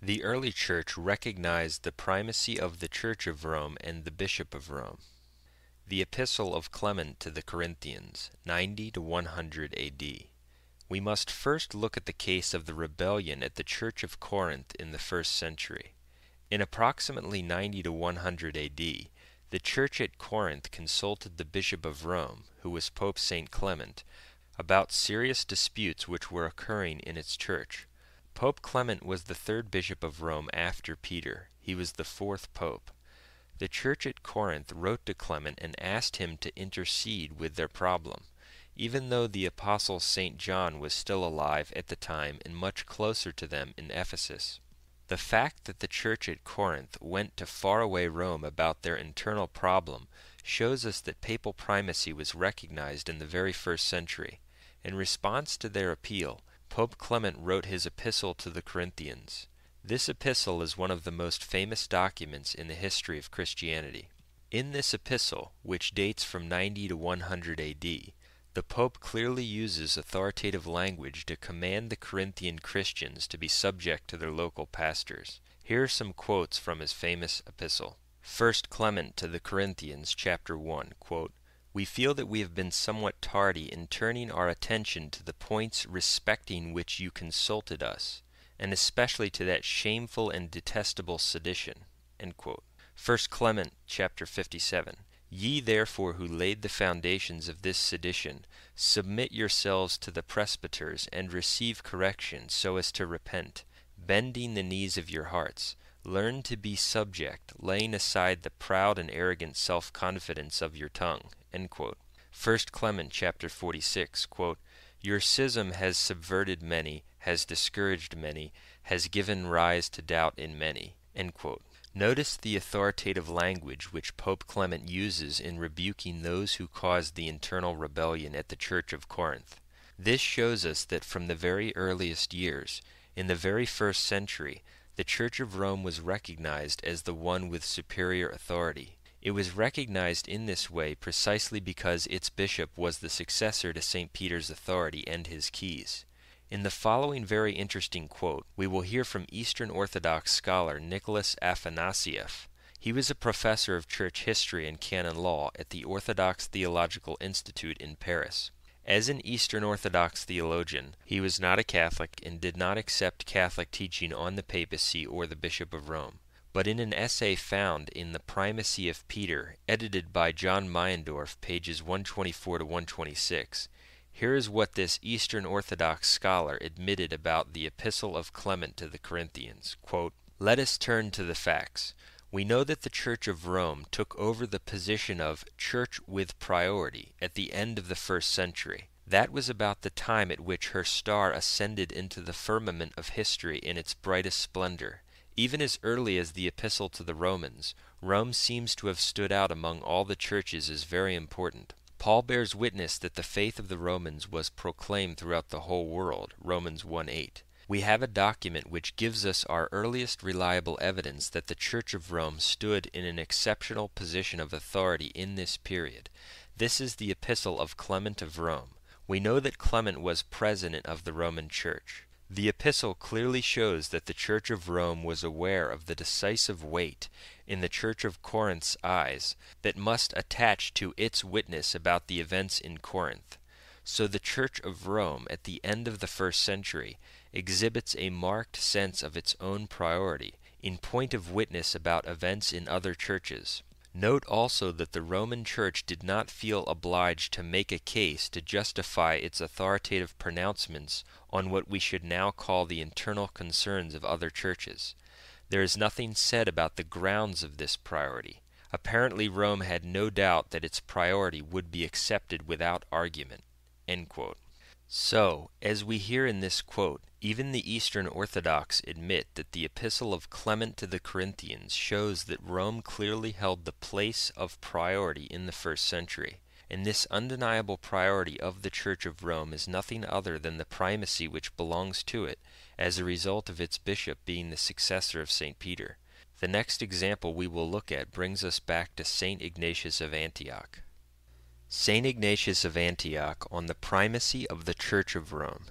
The early Church recognized the primacy of the Church of Rome and the Bishop of Rome. The Epistle of Clement to the Corinthians, 90 to 100 A.D. We must first look at the case of the rebellion at the Church of Corinth in the first century. In approximately 90 to 100 A.D., the Church at Corinth consulted the Bishop of Rome, who was Pope St. Clement, about serious disputes which were occurring in its church. Pope Clement was the third bishop of Rome after Peter. He was the fourth pope. The church at Corinth wrote to Clement and asked him to intercede with their problem, even though the apostle St. John was still alive at the time and much closer to them in Ephesus. The fact that the church at Corinth went to faraway Rome about their internal problem shows us that papal primacy was recognized in the very first century. In response to their appeal, Pope Clement wrote his epistle to the Corinthians. This epistle is one of the most famous documents in the history of Christianity. In this epistle, which dates from 90 to 100 A.D., the Pope clearly uses authoritative language to command the Corinthian Christians to be subject to their local pastors. Here are some quotes from his famous epistle. 1 Clement to the Corinthians, chapter 1, quote, "We feel that we have been somewhat tardy in turning our attention to the points respecting which you consulted us, and especially to that shameful and detestable sedition." End quote. 1 Clement chapter 57. "Ye therefore who laid the foundations of this sedition, submit yourselves to the presbyters, and receive correction, so as to repent, bending the knees of your hearts. Learn to be subject, laying aside the proud and arrogant self-confidence of your tongue." End quote. 1 Clement chapter 46, quote, "Your schism has subverted many, has discouraged many, has given rise to doubt in many." End quote. Notice the authoritative language which Pope Clement uses in rebuking those who caused the internal rebellion at the Church of Corinth. This shows us that from the very earliest years, in the very first century, the Church of Rome was recognized as the one with superior authority. It was recognized in this way precisely because its bishop was the successor to St. Peter's authority and his keys. In the following very interesting quote, we will hear from Eastern Orthodox scholar Nicholas Afanasieff. He was a professor of church history and canon law at the Orthodox Theological Institute in Paris. As an Eastern Orthodox theologian, he was not a Catholic and did not accept Catholic teaching on the papacy or the Bishop of Rome. But in an essay found in The Primacy of Peter, edited by John Meyendorff, pages 124 to 126, here is what this Eastern Orthodox scholar admitted about the Epistle of Clement to the Corinthians. Quote, "Let us turn to the facts. We know that the Church of Rome took over the position of church with priority at the end of the first century. That was about the time at which her star ascended into the firmament of history in its brightest splendor. Even as early as the Epistle to the Romans, Rome seems to have stood out among all the churches as very important. Paul bears witness that the faith of the Romans was proclaimed throughout the whole world, Romans 1:8. We have a document which gives us our earliest reliable evidence that the Church of Rome stood in an exceptional position of authority in this period. This is the Epistle of Clement of Rome. We know that Clement was president of the Roman Church. The epistle clearly shows that the Church of Rome was aware of the decisive weight in the Church of Corinth's eyes that must attach to its witness about the events in Corinth. So the Church of Rome at the end of the first century exhibits a marked sense of its own priority in point of witness about events in other churches. Note also that the Roman Church did not feel obliged to make a case to justify its authoritative pronouncements on what we should now call the internal concerns of other churches. There is nothing said about the grounds of this priority. Apparently Rome had no doubt that its priority would be accepted without argument." End quote. So, as we hear in this quote, even the Eastern Orthodox admit that the Epistle of Clement to the Corinthians shows that Rome clearly held the place of priority in the first century, and this undeniable priority of the Church of Rome is nothing other than the primacy which belongs to it as a result of its bishop being the successor of St. Peter. The next example we will look at brings us back to St. Ignatius of Antioch. St. Ignatius of Antioch on the primacy of the Church of Rome.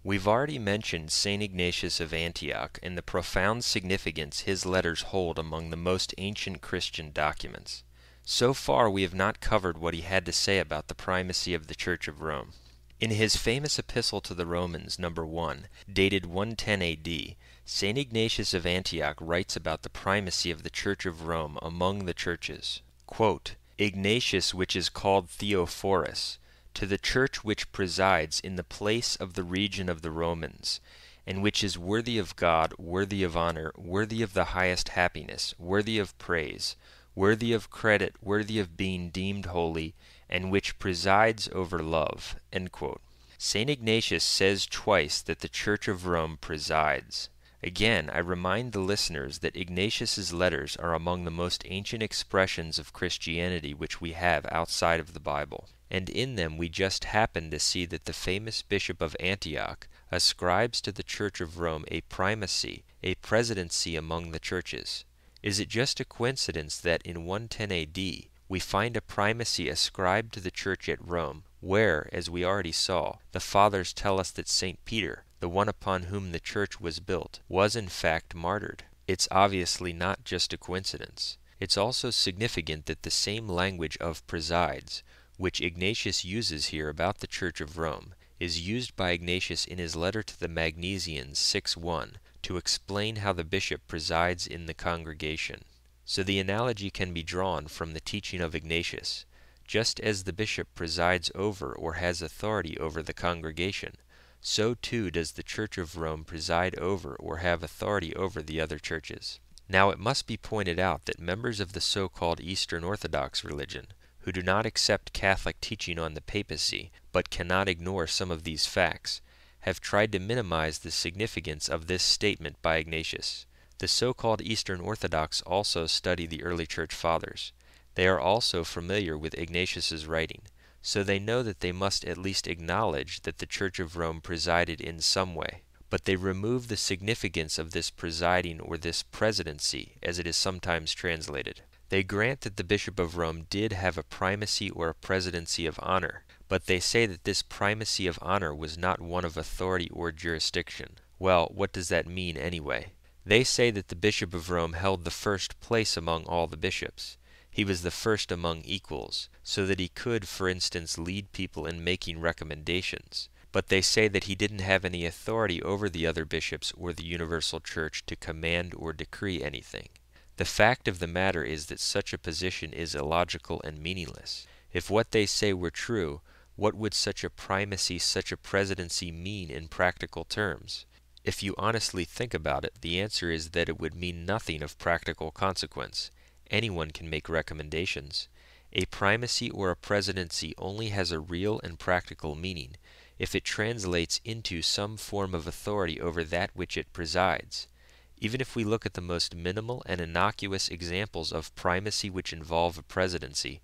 We've already mentioned St. Ignatius of Antioch and the profound significance his letters hold among the most ancient Christian documents. So far we have not covered what he had to say about the primacy of the Church of Rome. In his famous epistle to the Romans, number 1, dated 110 AD, St. Ignatius of Antioch writes about the primacy of the Church of Rome among the churches. Quote, Ignatius, which is called Theophorus, to the church which presides in the place of the region of the Romans, and which is worthy of God, worthy of honor, worthy of the highest happiness, worthy of praise, worthy of credit, worthy of being deemed holy, and which presides over love. End quote. St. Ignatius says twice that the Church of Rome presides. Again, I remind the listeners that Ignatius's letters are among the most ancient expressions of Christianity which we have outside of the Bible, and in them we just happen to see that the famous Bishop of Antioch ascribes to the Church of Rome a primacy, a presidency among the churches. Is it just a coincidence that in 110 AD we find a primacy ascribed to the Church at Rome, where, as we already saw, the Fathers tell us that St. Peter, the one upon whom the Church was built, was in fact martyred? It's obviously not just a coincidence. It's also significant that the same language of presides, which Ignatius uses here about the Church of Rome, is used by Ignatius in his letter to the Magnesians 6:1 to explain how the bishop presides in the congregation. So the analogy can be drawn from the teaching of Ignatius. Just as the bishop presides over or has authority over the congregation, so too does the Church of Rome preside over or have authority over the other churches. Now it must be pointed out that members of the so-called Eastern Orthodox religion, who do not accept Catholic teaching on the papacy, but cannot ignore some of these facts, have tried to minimize the significance of this statement by Ignatius. The so-called Eastern Orthodox also study the early Church Fathers. They are also familiar with Ignatius's writing, so they know that they must at least acknowledge that the Church of Rome presided in some way. But they remove the significance of this presiding or this presidency, as it is sometimes translated. They grant that the Bishop of Rome did have a primacy or a presidency of honor, but they say that this primacy of honor was not one of authority or jurisdiction. Well, what does that mean anyway? They say that the Bishop of Rome held the first place among all the bishops. He was the first among equals, so that he could, for instance, lead people in making recommendations. But they say that he didn't have any authority over the other bishops or the universal church to command or decree anything. The fact of the matter is that such a position is illogical and meaningless. If what they say were true, what would such a primacy, such a presidency mean in practical terms? If you honestly think about it, the answer is that it would mean nothing of practical consequence. Anyone can make recommendations. A primacy or a presidency only has a real and practical meaning if it translates into some form of authority over that which it presides. Even if we look at the most minimal and innocuous examples of primacy which involve a presidency,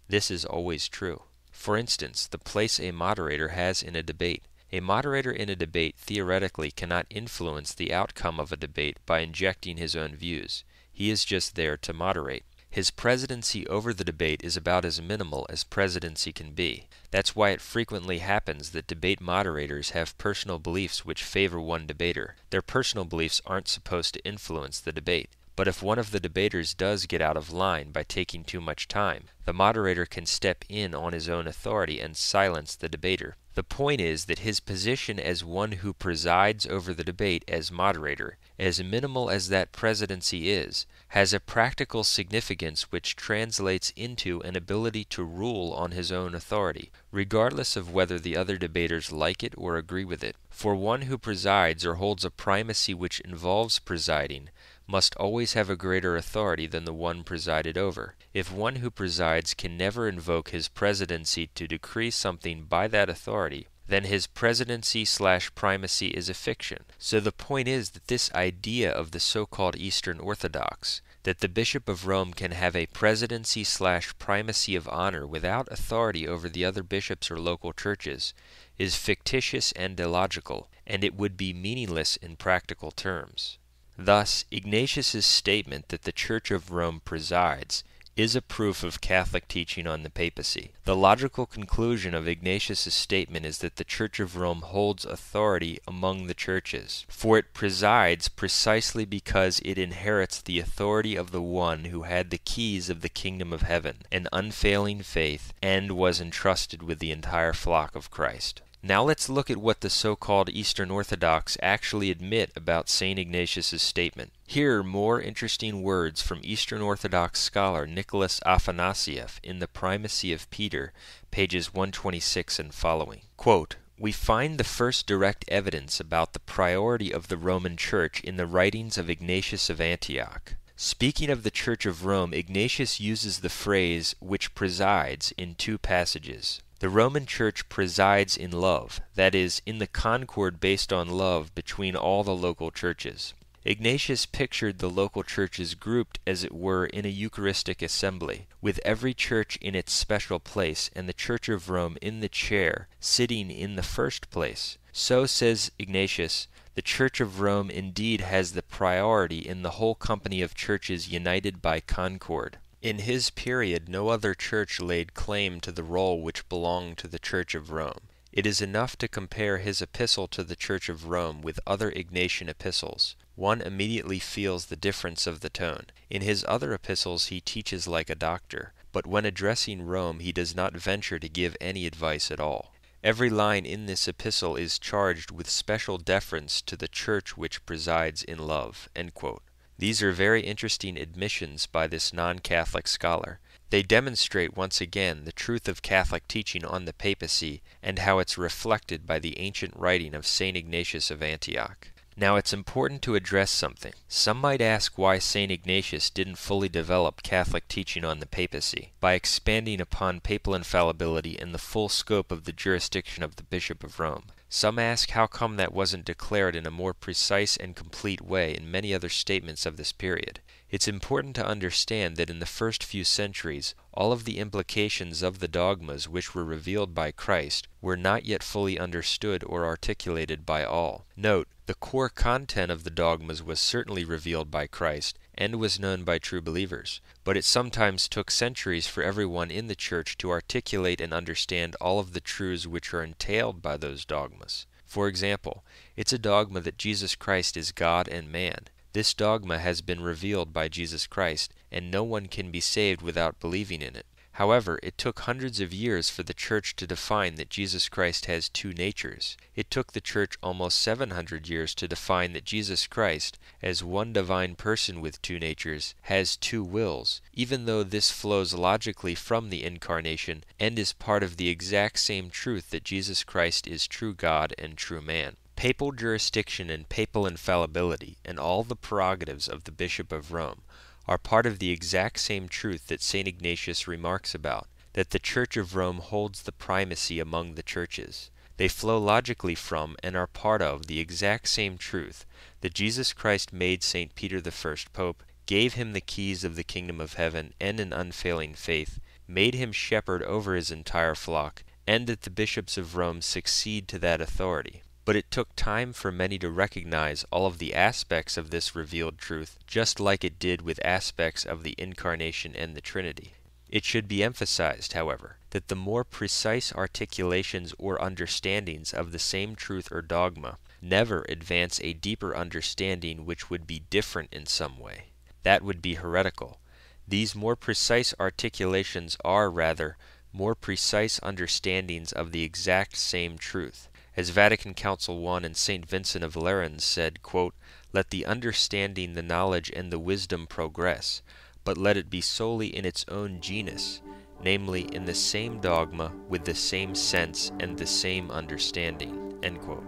this is always true. For instance, the place a moderator has in a debate. A moderator in a debate theoretically cannot influence the outcome of a debate by injecting his own views. He is just there to moderate. His presidency over the debate is about as minimal as presidency can be. That's why it frequently happens that debate moderators have personal beliefs which favor one debater. Their personal beliefs aren't supposed to influence the debate. But if one of the debaters does get out of line by taking too much time, the moderator can step in on his own authority and silence the debater. The point is that his position as one who presides over the debate as moderator, as minimal as that presidency is, has a practical significance which translates into an ability to rule on his own authority, regardless of whether the other debaters like it or agree with it. For one who presides or holds a primacy which involves presiding must always have a greater authority than the one presided over. If one who presides can never invoke his presidency to decree something by that authority, then his presidency/primacy is a fiction. So the point is that this idea of the so-called Eastern Orthodox, that the Bishop of Rome can have a presidency/primacy of honor without authority over the other bishops or local churches, is fictitious and illogical, and it would be meaningless in practical terms. Thus, Ignatius's statement that the Church of Rome presides is a proof of Catholic teaching on the papacy. The logical conclusion of Ignatius's statement is that the Church of Rome holds authority among the churches, for it presides precisely because it inherits the authority of the one who had the keys of the kingdom of heaven, an unfailing faith, and was entrusted with the entire flock of Christ. Now let's look at what the so-called Eastern Orthodox actually admit about St. Ignatius's statement. Here are more interesting words from Eastern Orthodox scholar Nicholas Afanasieff in The Primacy of Peter, pages 126 and following. Quote, "We find the first direct evidence about the priority of the Roman Church in the writings of Ignatius of Antioch. Speaking of the Church of Rome, Ignatius uses the phrase 'which presides' in two passages. The Roman Church presides in love, that is, in the concord based on love between all the local churches. Ignatius pictured the local churches grouped, as it were, in a Eucharistic assembly, with every church in its special place, and the Church of Rome in the chair, sitting in the first place. So, says Ignatius, the Church of Rome indeed has the priority in the whole company of churches united by concord." In his period, no other church laid claim to the role which belonged to the Church of Rome. It is enough to compare his epistle to the Church of Rome with other Ignatian epistles. One immediately feels the difference of the tone. In his other epistles he teaches like a doctor, but when addressing Rome he does not venture to give any advice at all. Every line in this epistle is charged with special deference to the Church which presides in love." End quote. These are very interesting admissions by this non-Catholic scholar. They demonstrate once again the truth of Catholic teaching on the papacy and how it's reflected by the ancient writing of St. Ignatius of Antioch. Now it's important to address something. Some might ask why St. Ignatius didn't fully develop Catholic teaching on the papacy by expanding upon papal infallibility and the full scope of the jurisdiction of the Bishop of Rome. Some ask how come that wasn't declared in a more precise and complete way in many other statements of this period. It's important to understand that in the first few centuries, all of the implications of the dogmas which were revealed by Christ were not yet fully understood or articulated by all. Note, the core content of the dogmas was certainly revealed by Christ and was known by true believers, but it sometimes took centuries for everyone in the Church to articulate and understand all of the truths which are entailed by those dogmas. For example, it's a dogma that Jesus Christ is God and man. This dogma has been revealed by Jesus Christ, and no one can be saved without believing in it. However, it took hundreds of years for the Church to define that Jesus Christ has two natures. It took the Church almost 700 years to define that Jesus Christ, as one divine person with two natures, has two wills, even though this flows logically from the Incarnation and is part of the exact same truth that Jesus Christ is true God and true man. Papal jurisdiction and papal infallibility, and all the prerogatives of the Bishop of Rome, are part of the exact same truth that St. Ignatius remarks about, that the Church of Rome holds the primacy among the churches. They flow logically from and are part of the exact same truth that Jesus Christ made St. Peter the First Pope, gave him the keys of the kingdom of heaven and an unfailing faith, made him shepherd over his entire flock, and that the bishops of Rome succeed to that authority. But it took time for many to recognize all of the aspects of this revealed truth, just like it did with aspects of the Incarnation and the Trinity. It should be emphasized, however, that the more precise articulations or understandings of the same truth or dogma never advance a deeper understanding which would be different in some way. That would be heretical. These more precise articulations are, rather, more precise understandings of the exact same truth. As Vatican Council I and St. Vincent of Lerins said, quote, "Let the understanding, the knowledge, and the wisdom progress, but let it be solely in its own genus, namely in the same dogma, with the same sense and the same understanding." End quote.